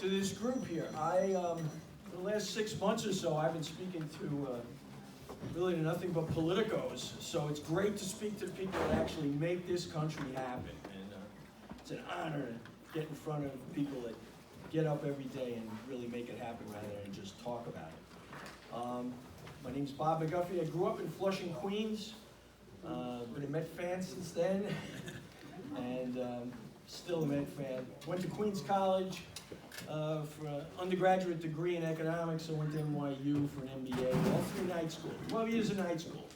To this group here. For the last 6 months or so, I've been speaking to really nothing but politicos. So it's great to speak to the people that actually make this country happen. And it's an honor to get in front of people that get up every day and really make it happen rather than just talk about it. My name's Bob McGuffey. I grew up in Flushing, Queens. Been a Met fan since then, and still a Met fan. Went to Queens College for an undergraduate degree in economics. I went to NYU for an MBA, all through night school, 12 years of night school.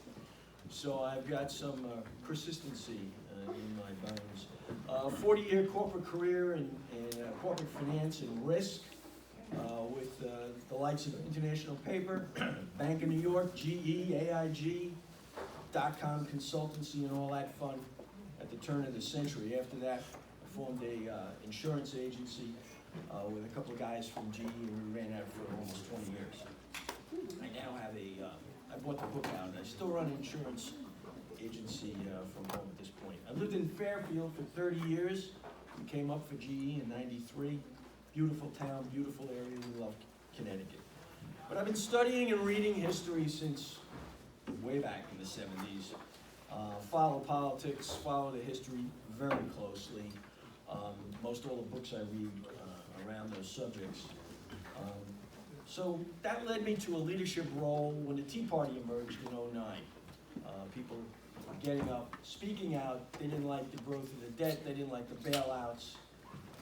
So I've got some persistency in my bones. 40-year corporate career in corporate finance and risk with the likes of International Paper, Bank of New York, GE, AIG, .com consultancy and all that fun at the turn of the century. After that, I formed a insurance agency with a couple of guys from GE, and we ran that for almost 20 years. I now have I bought the book out, and I still run an insurance agency from home at this point. I lived in Fairfield for 30 years. We came up for GE in '93. Beautiful town, beautiful area, we love Connecticut. But I've been studying and reading history since way back in the 70s. Follow politics, follow the history very closely. Most all the books I read around those subjects. So that led me to a leadership role when the Tea Party emerged in '09. People getting up, speaking out. They didn't like the growth of the debt, they didn't like the bailouts,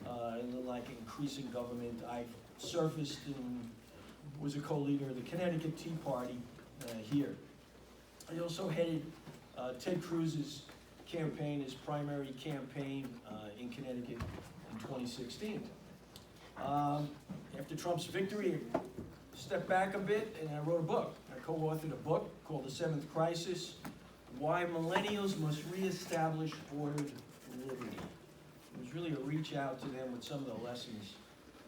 they didn't like increasing government. I surfaced and was a co-leader of the Connecticut Tea Party here. I also headed Ted Cruz's campaign, his primary campaign in Connecticut in 2016. After Trump's victory, I stepped back a bit and I wrote a book. I co-authored a book called The Seventh Crisis: Why Millennials Must Reestablish Ordered Liberty. It was really a reach out to them with some of the lessons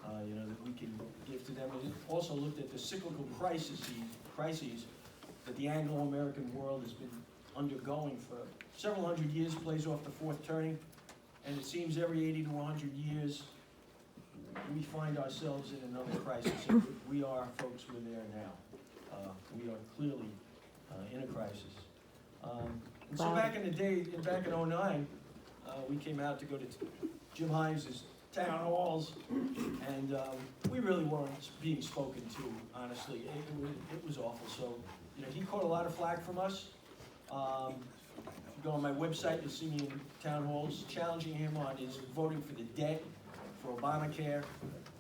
that we can give to them. It also looked at the cyclical crises that the Anglo-American world has been undergoing for several hundred years, plays off the fourth turning, and it seems every 80 to 100 years we find ourselves in another crisis. And we are, folks, we're there now. We are clearly in a crisis. And so back in the day, back in '09, we came out to go to Jim Hines' town halls, and we really weren't being spoken to, honestly. It was awful. So, he caught a lot of flack from us. If you go on my website, you'll see me in town halls challenging him on his voting for the debt, for Obamacare.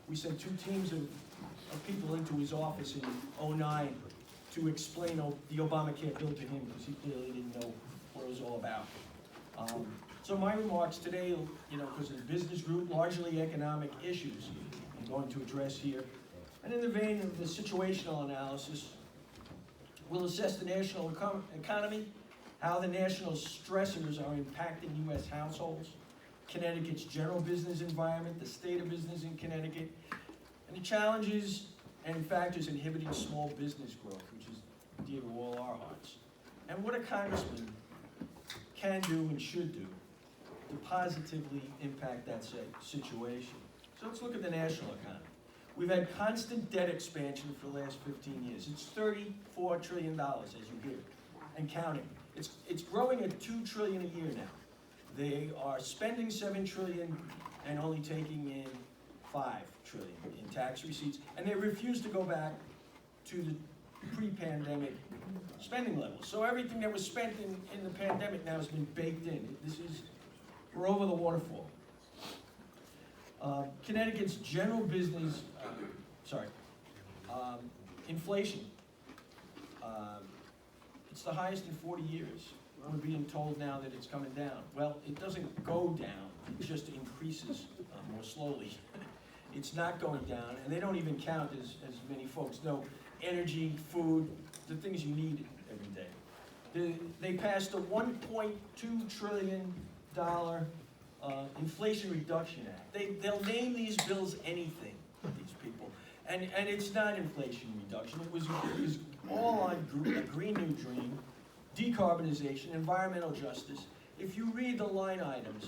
We sent 2 teams of people into his office in '09 to explain the Obamacare bill to him, because he clearly didn't know what it was all about. So my remarks today, because of the business group, largely economic issues I'm going to address here. And in the vein of the situational analysis, we'll assess the national economy, how the national stressors are impacting U.S. households, Connecticut's general business environment, the state of business in Connecticut, and the challenges and factors inhibiting small business growth, which is dear to all our hearts, and what a congressman can do and should do to positively impact that situation. So let's look at the national economy. We've had constant debt expansion for the last 15 years. It's $34 trillion, as you hear, and counting. It's growing at $2 trillion a year now. They are spending $7 trillion and only taking in $5 trillion in tax receipts, and they refuse to go back to the pre-pandemic spending levels. So everything that was spent in the pandemic now has been baked in. We're over the waterfall. Connecticut's general business, inflation. It's the highest in 40 years. We're being told now that it's coming down. Well, it doesn't go down, it just increases more slowly. It's not going down, and they don't even count, as many folks know, energy, food, the things you need every day. They passed a $1.2 trillion Inflation Reduction Act. They'll name these bills anything, these people, and it's not inflation reduction. It was all on a Green New Dream, decarbonization, environmental justice. If you read the line items,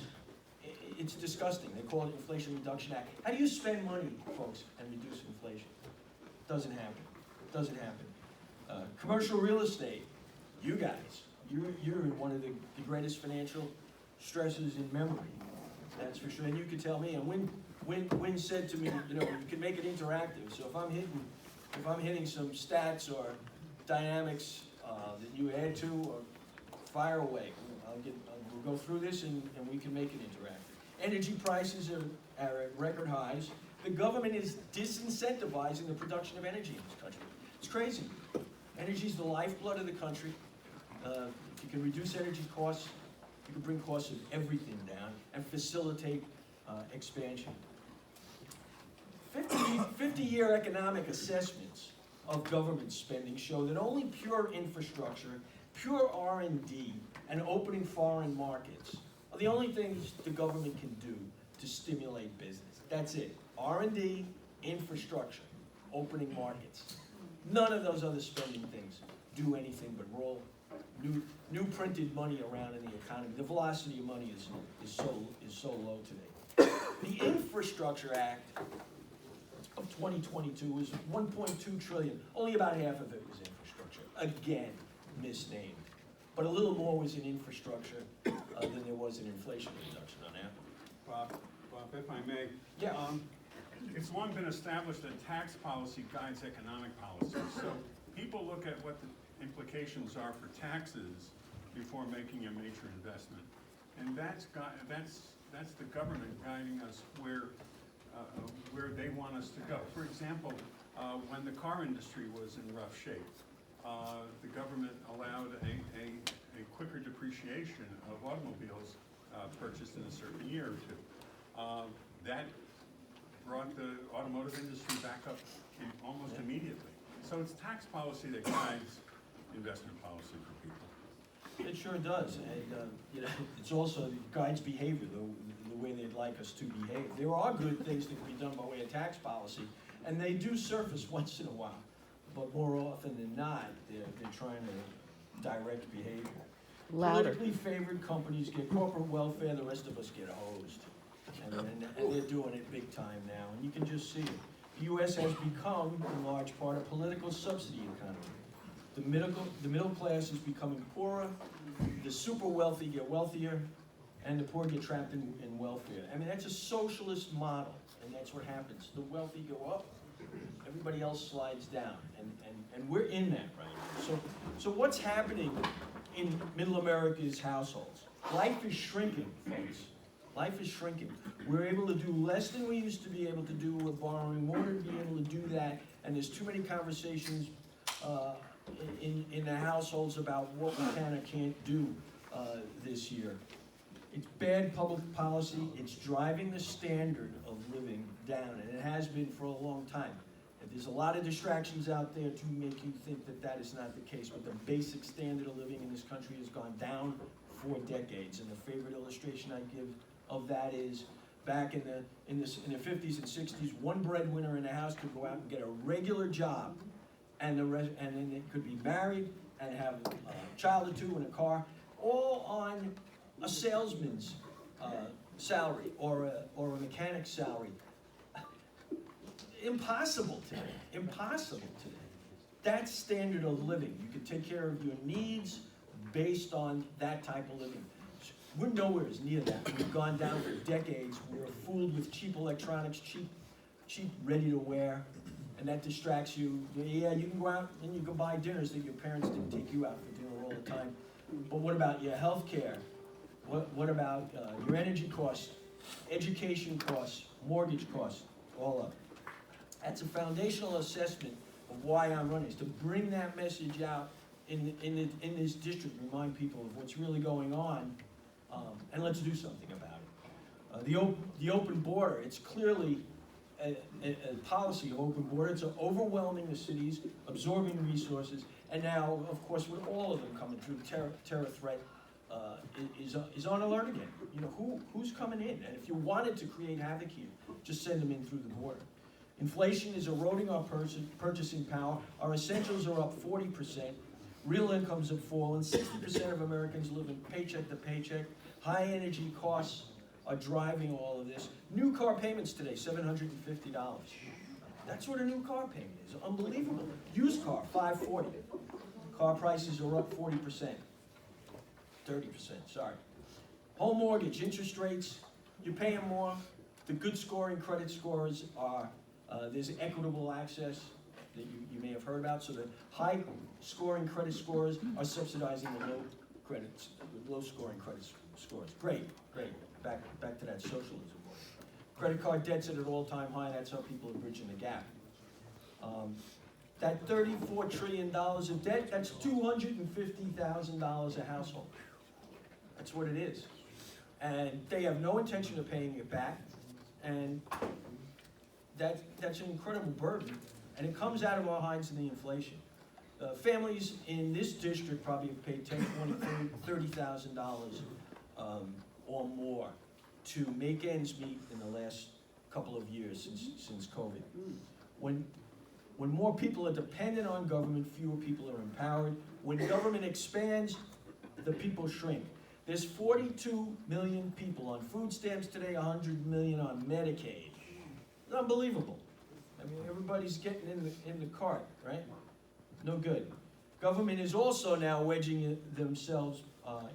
it's disgusting. They call it Inflation Reduction Act. How do you spend money, folks, and reduce inflation? Doesn't happen. Doesn't happen. Commercial real estate. You guys, you're in one of the greatest financial stresses in memory. That's for sure. And you could tell me. And Wynn said to me, you can make it interactive. So if I'm hitting some stats or dynamics that you add to, or fire away. We'll go through this and we can make it interactive. Energy prices are at record highs. The government is disincentivizing the production of energy in this country. It's crazy. Energy is the lifeblood of the country. If you can reduce energy costs, you can bring costs of everything down and facilitate expansion. 50-year economic assessments of government spending show that only pure infrastructure, pure R&D, and opening foreign markets are the only things the government can do to stimulate business. That's it. R&D, infrastructure, opening markets. None of those other spending things do anything but roll new printed money around in the economy. The velocity of money is so low today. The Infrastructure Act of 2022 was $1.2 trillion. Only about half of it was infrastructure. Again, misnamed. But a little more was in infrastructure than there was in inflation reduction on that. Bob, if I may. Yeah. It's long been established that tax policy guides economic policy. So people look at what the implications are for taxes before making a major investment. And that's the government guiding us where they want us to go. For example, when the car industry was in rough shape, the government allowed a quicker depreciation of automobiles purchased in a certain year or two. That brought the automotive industry back up almost immediately. So it's tax policy that guides investment policy for people. It sure does, and it's also guides behavior, the way they'd like us to behave. There are good things that can be done by way of tax policy, and they do surface once in a while, but more often than not, they're trying to direct behavior. Louder. Politically favored companies get corporate welfare, the rest of us get hosed. And they're doing it big time now, and you can just see it. The U.S. has become, in large part, a political subsidy economy. The middle class is becoming poorer, the super wealthy get wealthier, and the poor get trapped in welfare. I mean, that's a socialist model, and that's what happens. The wealthy go up, everybody else slides down, and we're in that right now. So what's happening in middle America's households? Life is shrinking, folks. Life is shrinking. We're able to do less than we used to be able to do. We're borrowing more to be able to do that, and there's too many conversations in the households about what we can or can't do this year. It's bad public policy. It's driving the standard of living down, and it has been for a long time. And there's a lot of distractions out there to make you think that that is not the case, but the basic standard of living in this country has gone down for decades. And the favorite illustration I give of that is back in the 50s and 60s, one breadwinner in the house could go out and get a regular job, and then they could be married and have a child or two and a car, all on a salesman's salary or a mechanic's salary. Impossible today. Impossible today. That's standard of living. You can take care of your needs based on that type of living. We're nowhere near that. We've gone down for decades. We're fooled with cheap electronics, cheap ready to wear, and that distracts you. Yeah, you can go out and you can buy dinners that your parents didn't take you out for dinner all the time. But what about your health care? What about your energy costs, education costs, mortgage costs, all of it? That's a foundational assessment of why I'm running, is to bring that message out in this district, remind people of what's really going on. And let's do something about it. The open border, it's clearly a policy of open border. It's overwhelming the cities, absorbing resources, and now, of course, with all of them coming through, terror threat is on alert again. You know, who's coming in? And if you wanted to create havoc here, just send them in through the border. Inflation is eroding our purchasing power. Our essentials are up 40%. Real incomes have fallen. 60% of Americans live in paycheck to paycheck. High energy costs are driving all of this. New car payments today, $750. That's what a new car payment is, unbelievable. Used car, $540. Car prices are up 40%, 30%, sorry. Home mortgage, interest rates, you're paying more. The good scoring credit scores are, there's equitable access that you may have heard about. So the high scoring credit scores are subsidizing the low scoring credit scores. Great. Back to that socialism. Credit card debt's at an all-time high. That's how people are bridging the gap. That $34 trillion of debt, that's $250,000 a household. That's what it is. And they have no intention of paying it back. And that's an incredible burden. And it comes out of our hides in the inflation. Families in this district probably have paid $10,000, $20,000, $30,000 or more to make ends meet in the last couple of years since COVID. When more people are dependent on government, fewer people are empowered. When government expands, the people shrink. There's 42 million people on food stamps today, 100 million on Medicaid. It's unbelievable. I mean, everybody's getting in the cart, right? No good. Government is also now wedging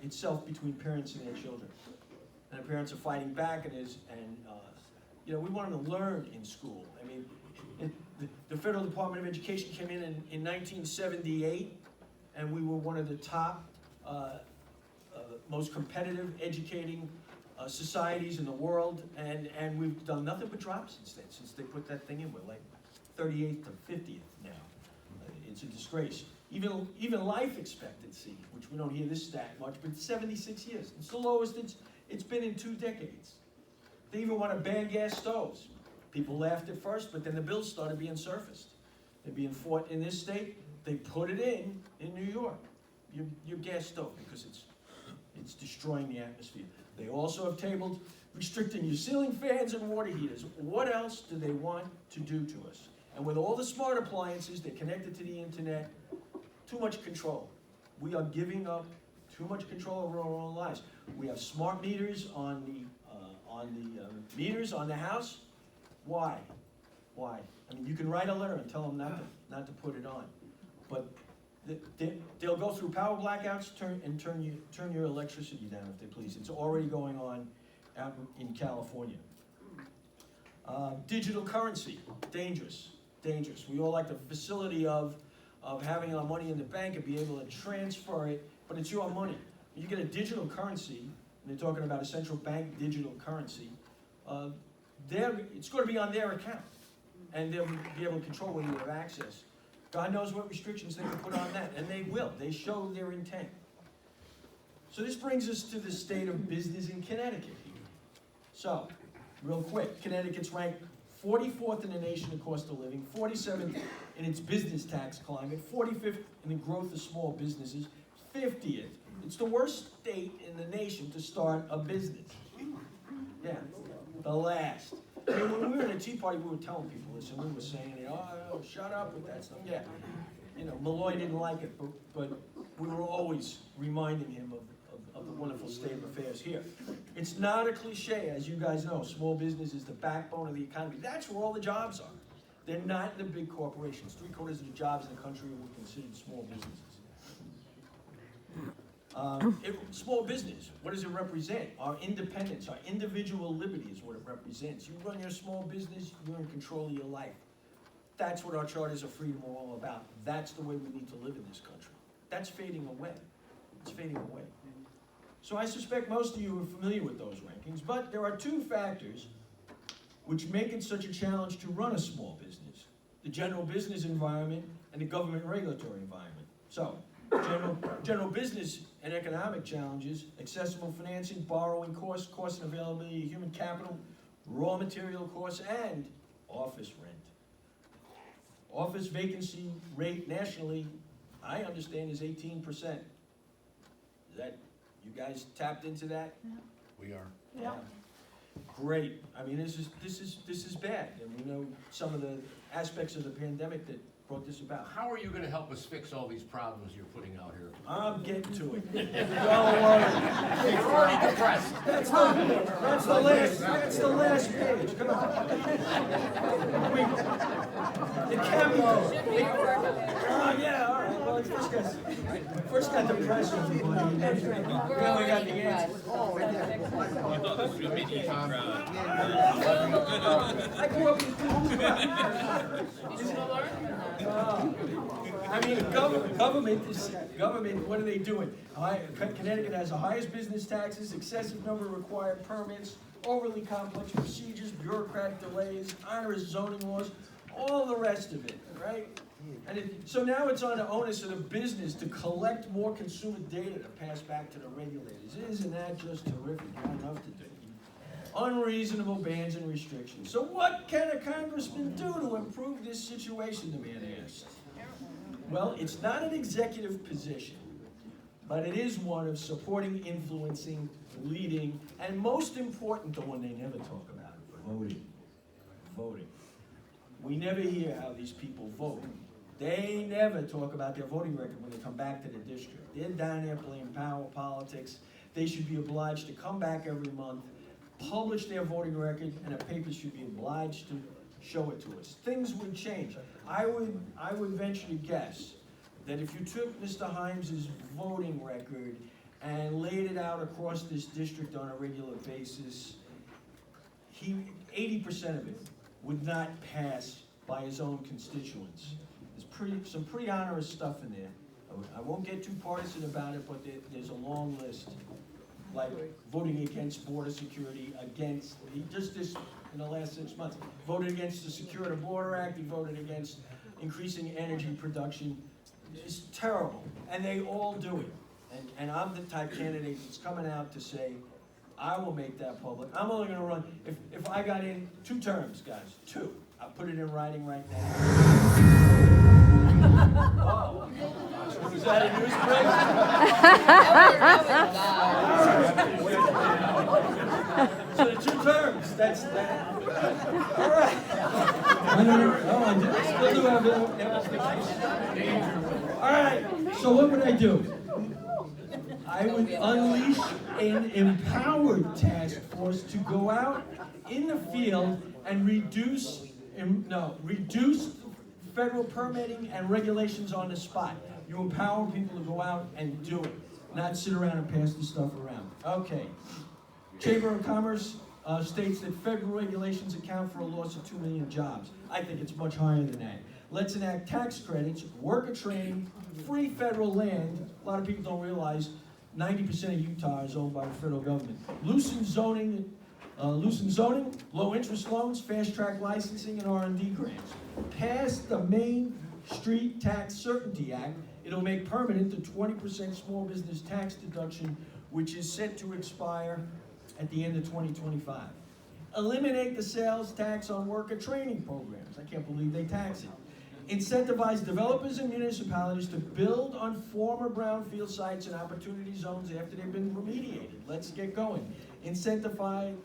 itself between parents and their children. And the parents are fighting back, we want them to learn in school. I mean, the Federal Department of Education came in 1978, and we were one of the top, most competitive educating societies in the world, and we've done nothing but drop since then, since they put that thing in. We're like 38th to 50th now. It's a disgrace. Even life expectancy, which we don't hear this stat much, but 76 years. It's the lowest it's been in 2 decades. They even want to ban gas stoves. People laughed at first, but then the bills started being surfaced. They're being fought in this state. They put it in New York, your gas stove, because it's destroying the atmosphere. They also have tabled restricting your ceiling fans and water heaters. What else do they want to do to us? And with all the smart appliances, they're connected to the internet, too much control. We are giving up too much control over our own lives. We have smart meters on the meters on the house. Why? I mean, you can write a letter and tell them not to put it on, but they'll go through power blackouts, turn your electricity down if they please. It's already going on out in California. Digital currency, dangerous. We all like the facility of having our money in the bank and be able to transfer it, but it's your money. You get a digital currency, and they're talking about a central bank digital currency, it's going to be on their account, and they'll be able to control whether you have access. God knows what restrictions they can put on that, and they will. They show their intent. So this brings us to the state of business in Connecticut here. So, real quick, Connecticut's ranked 44th in the nation in cost of living, 47th in its business tax climate, 45th in the growth of small businesses, 50th. It's the worst state in the nation to start a business. Yeah, the last. I mean, when we were in a Tea Party, we were telling people this, and we were saying, shut up with that stuff. Yeah, Malloy didn't like it, but we were always reminding him of the wonderful state of affairs here. It's not a cliche, as you guys know. Small business is the backbone of the economy. That's where all the jobs are. They're not in the big corporations. 3/4 of the jobs in the country were considered small businesses. Small business, what does it represent? Our independence, our individual liberty is what it represents. You run your small business, you're in control of your life. That's what our charters of freedom are all about. That's the way we need to live in this country. That's fading away. It's fading away. So I suspect most of you are familiar with those rankings, but there are 2 factors which make it such a challenge to run a small business: the general business environment and the government regulatory environment. So, general business and economic challenges: accessible financing, borrowing costs, cost and availability of human capital, raw material costs, and office rent. Office vacancy rate nationally, I understand, is 18%. Is that, you guys tapped into that? Yeah. We are. Yeah. Great. I mean, this is bad, and we know some of the aspects of the pandemic that brought this about. How are you gonna help us fix all these problems you're putting out here? I'm getting to it. Don't worry. You're already depressed. That's the last page. Come on. The cameo. Yeah, all right. Well, first got depression. We only got the answer. I grew up in I mean, government, what are they doing? Connecticut has the highest business taxes, excessive number of required permits, overly complex procedures, bureaucratic delays, onerous zoning laws, all the rest of it, right? So now it's on the onus of the business to collect more consumer data to pass back to the regulators. Isn't that just terrific? Got enough to do. Unreasonable bans and restrictions. So what can a congressman do to improve this situation, the man asked? Well, it's not an executive position, but it is one of supporting, influencing, leading, and most important, the one they never talk about, voting. Voting. We never hear how these people vote. They never talk about their voting record when they come back to the district. They're down there playing power politics. They should be obliged to come back every month, publish their voting record, and the paper should be obliged to show it to us. Things would change. I would venture to guess that if you took Mr. Himes's voting record and laid it out across this district on a regular basis, 80% of it would not pass by his own constituents. There's some pretty onerous stuff in there. I won't get too partisan about it, but there's a long list. Like voting against border security, just this in the last 6 months, voted against the Secure the Border Act, he voted against increasing energy production. It's terrible, and they all do it. And I'm the type candidate that's coming out to say, I will make that public. I'm only gonna run, if I got in 2 terms, guys, 2. I'll put it in writing right now. Oh, was that a news break? So the 2 terms, that's that. All right. I still do have all right, so what would I do? I would unleash an empowered task force to go out in the field and reduce federal permitting and regulations on the spot. You empower people to go out and do it, not sit around and pass the stuff around. Okay. Chamber of Commerce states that federal regulations account for a loss of 2 million jobs. I think it's much higher than that. Let's enact tax credits, worker training, free federal land. A lot of people don't realize 90% of Utah is owned by the federal government. Loosen zoning, low interest loans, fast track licensing, and R&D grants. Pass the Main Street Tax Certainty Act. It'll make permanent the 20% small business tax deduction, which is set to expire at the end of 2025. Eliminate the sales tax on worker training programs. I can't believe they tax it. Incentivize developers and municipalities to build on former brownfield sites and opportunity zones after they've been remediated. Let's get going. Incentivize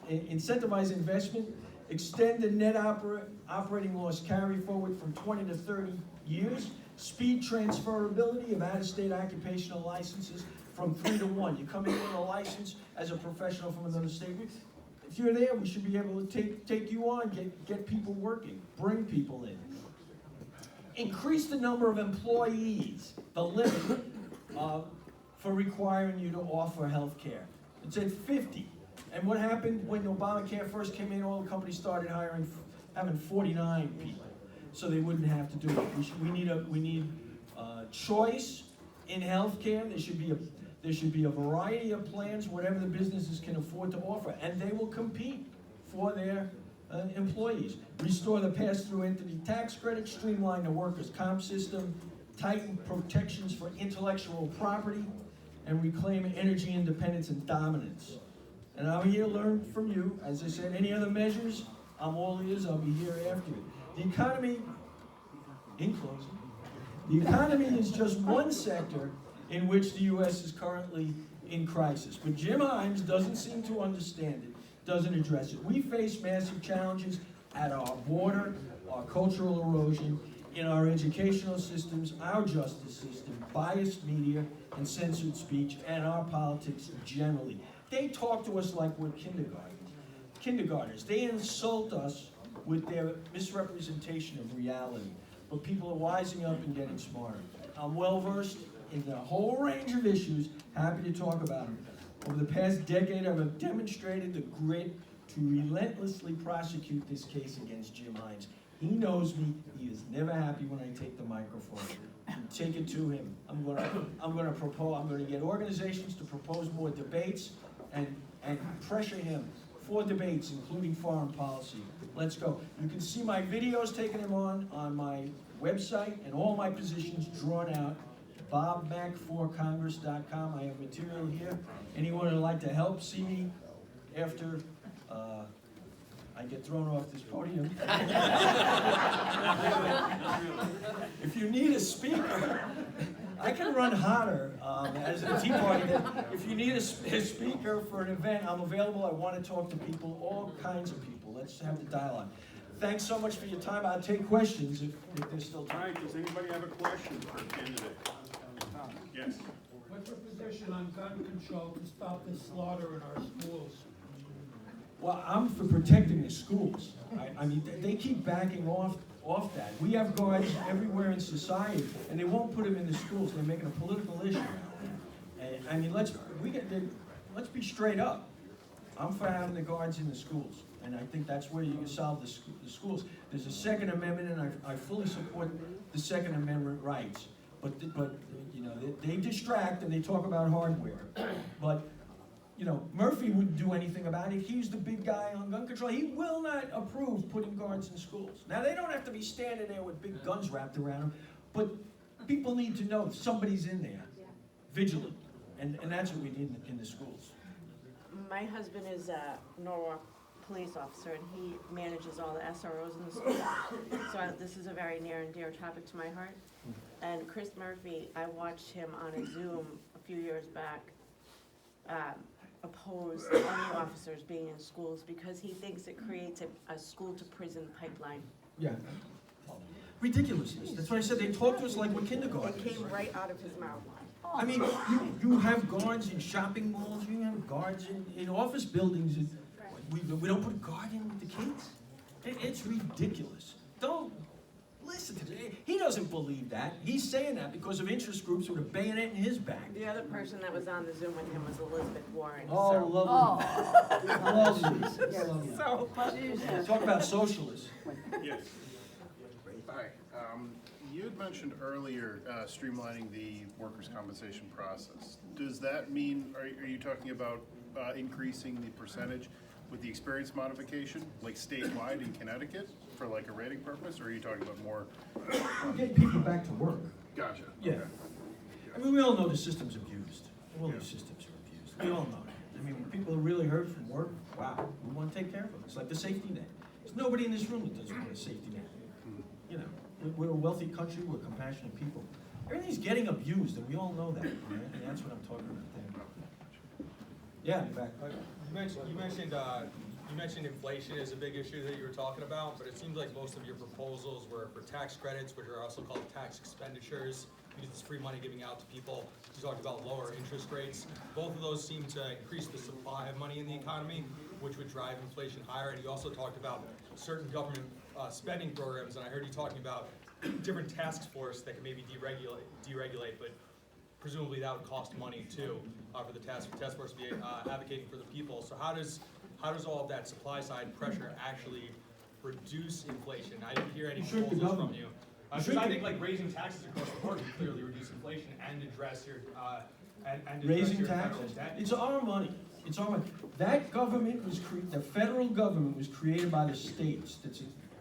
investment. Extend the net operating loss carry forward from 20 to 30 years. Speed transferability of out-of-state occupational licenses from 3 to 1. You come in with a license as a professional from another state. If you're there, we should be able to take you on, get people working, bring people in. Increase the number of employees, the limit for requiring you to offer health care. It's at 50. And what happened when Obamacare first came in, all the companies started having 49 people, so they wouldn't have to do it. We need choice in health care. There should be a variety of plans, whatever the businesses can afford to offer, and they will compete for their employees. Restore the pass-through entity tax credit, streamline the workers' comp system, tighten protections for intellectual property, and reclaim energy independence and dominance. And I'm here to learn from you. As I said, any other measures, I'm all ears. I'll be here after it. The economy, in closing, the economy is just one sector in which the U.S. is currently in crisis. But Jim Himes doesn't seem to understand it, doesn't address it. We face massive challenges at our border, our cultural erosion, in our educational systems, our justice system, biased media and censored speech, and our politics generally. They talk to us like we're kindergartners. They insult us with their misrepresentation of reality. But people are wising up and getting smarter. I'm well versed in the whole range of issues, happy to talk about them. Over the past decade, I've demonstrated the grit to relentlessly prosecute this case against Jim Hines. He knows me. He is never happy when I take the microphone. Take it to him. I'm gonna get organizations to propose more debates and pressure him for debates, including foreign policy. Let's go. You can see my videos taking him on my website, and all my positions drawn out. BobMac4Congress.com. I have material here. Anyone who'd like to help see me after I get thrown off this podium. If you need a speaker, I can run hotter as a Tea Party. If you need a speaker for an event, I'm available. I want to talk to people, all kinds of people. Let's have the dialogue. Thanks so much for your time. I'll take questions if there's still All time. right, does anybody have a question for a candidate? Yes. What's your position on gun control to stop this slaughter in our schools? Well, I'm for protecting the schools. I mean, they keep backing off that. We have guards everywhere in society, and they won't put them in the schools. They're making a political issue. And I mean, let's be straight up. I'm for having the guards in the schools, and I think that's where you can solve the schools. There's a Second Amendment, and I fully support the Second Amendment rights. But you know, they distract and they talk about hardware. But you know, Murphy wouldn't do anything about it. He's the big guy on gun control. He will not approve putting guards in schools. Now, they don't have to be standing there with big guns wrapped around them, but people need to know somebody's in there, vigilant, and that's what we need in the schools. My husband is a Norwalk police officer, and he manages all the SROs in the school. So this is a very near and dear topic to my heart. And Chris Murphy, I watched him on a Zoom a few years back, oppose any officers being in schools because he thinks it creates a school-to-prison pipeline. Yeah. Ridiculousness. That's why I said they talk to us like we're It kindergartners. came right out of his mouth. I mean, you have guards in shopping malls, you have guards in office buildings. We don't put a guard in with the kids? It's ridiculous. Don't listen to me. He doesn't believe that. He's saying that because of interest groups with a bayonet in his back. The other person that was on the Zoom with him was Elizabeth Warren. Oh, so. lovely. Lovely. So, Talk about socialists. Yes. Hi. You had mentioned earlier streamlining the workers' compensation process. Does that mean, are you talking about increasing the percentage with the experience modification, like statewide in Connecticut, for like a rating purpose, or are you talking about more? Getting people back to work. Gotcha. Yeah. Okay. I mean, we all know the system's abused. All these systems are abused. We all know that. I mean, when people are really hurt from work, wow, we want to take care of them. It's like the safety net. There's nobody in this room that doesn't want a safety net. You know, we're a wealthy country, we're compassionate people. Everything's getting abused, and we all know that, right? And that's what I'm talking about there. Yeah, in fact. You mentioned inflation is a big issue that you were talking about, but it seems like most of your proposals were for tax credits, which are also called tax expenditures. Because it's free money giving out to people. You talked about lower interest rates. Both of those seem to increase the supply of money in the economy, which would drive inflation higher. And you also talked about certain government spending programs, and I heard you talking about different task force that can maybe deregulate, but presumably that would cost money too for the task force to be advocating for the people. So how does all of that supply side pressure actually reduce inflation? I didn't hear any proposals from you. Because I think like raising taxes across the board would clearly reduce inflation and address your Raising your federal taxes. debt. It's our money. It's our money. That government was the federal government was created by the states,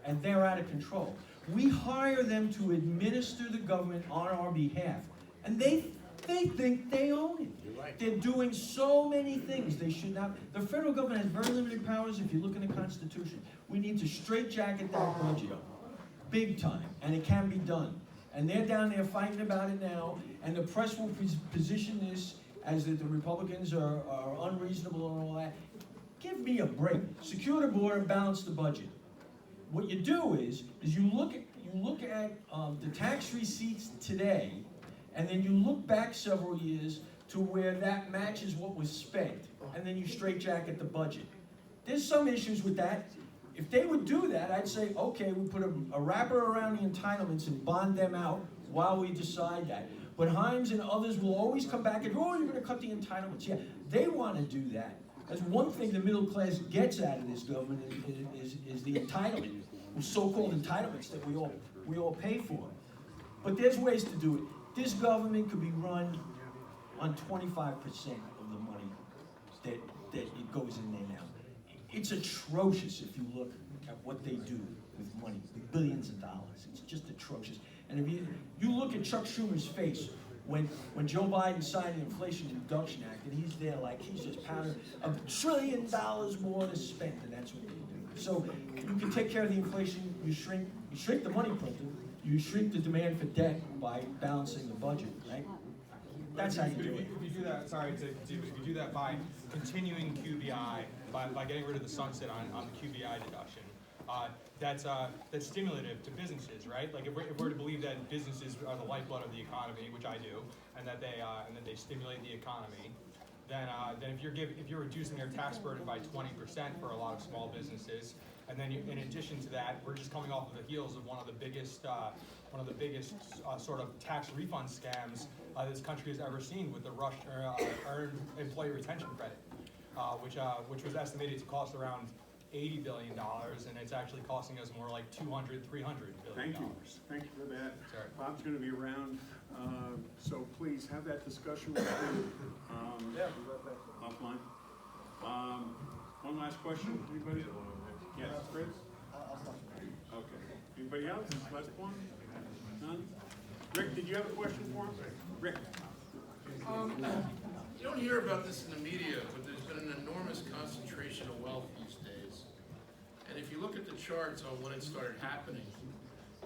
and they're out of control. We hire them to administer the government on our behalf, and they think they own it. They're doing so many things they should not. The federal government has very limited powers. If you look in the Constitution, we need to straitjacket that budget, big time, and it can be done. And they're down there fighting about it now, and the press will position this as that the Republicans are unreasonable and all that. Give me a break. Secure the border, balance the budget. What you do is you look at the tax receipts today, and then you look back several years to where that matches what was spent, and then you straitjacket the budget. There's some issues with that. If they would do that, I'd say, okay, we put a wrapper around the entitlements and bond them out while we decide that. But Himes and others will always come back and, oh, you're gonna cut the entitlements. Yeah, they wanna do that. That's one thing the middle class gets out of this government is the entitlement, so-called entitlements that we all pay for. But there's ways to do it. This government could be run on 25% of the money that it goes in there now. It's atrocious if you look at what they do with money, with billions of dollars. It's just atrocious. And if you look at Chuck Schumer's face when Joe Biden signed the Inflation Reduction Act, and he's there like he's just pounding $1 trillion more to spend, and that's what they do. So you can take care of the inflation. You shrink the money printing. You shrink the demand for debt by balancing the budget, right? That's how you do it. If you do that, sorry to if you do that by continuing QBI, by getting rid of the sunset on the QBI deduction, that's stimulative to businesses, right? Like if we're to believe that businesses are the lifeblood of the economy, which I do, and that they stimulate the economy, then if you're reducing their tax burden by 20% for a lot of small businesses, and then in addition to that, we're just coming off of the heels of one of the biggest sort of tax refund scams this country has ever seen with the earned employee retention credit, which was estimated to cost around $80 billion, and it's actually costing us more like $200, $300 billion. Thank you for that. Sorry. Bob's gonna be around, so please have that discussion with him, offline. One last question, anybody? Yes, Chris? Okay, anybody else, last one? None? Rick, did you have a question for him? Rick? You don't hear about this in the media, but there's been an enormous concentration of wealth these days. And if you look at the charts on when it started happening,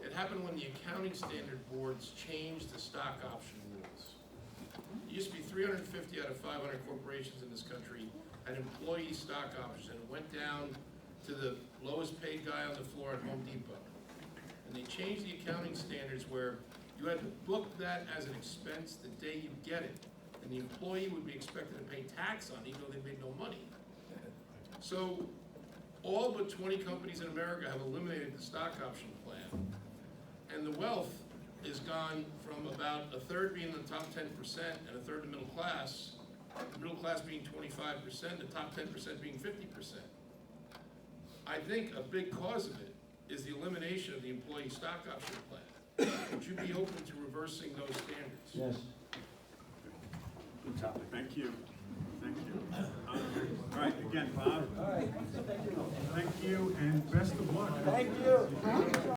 it happened when the accounting standard boards changed the stock option rules. It used to be 350 out of 500 corporations in this country had employee stock options, and it went down to the lowest paid guy on the floor at Home Depot. And they changed the accounting standards where you had to book that as an expense the day you get it. And the employee would be expected to pay tax on it, even though they made no money. So all but 20 companies in America have eliminated the stock option plan. And the wealth is gone from about a third being the top 10% and a third the middle class being 25%, the top 10% being 50%. I think a big cause of it is the elimination of the employee stock option plan. Would you be open to reversing those standards? Yes. Good topic. Thank you. Thank you. All right, again, Bob. All right. Thank you, and best of luck. Thank you.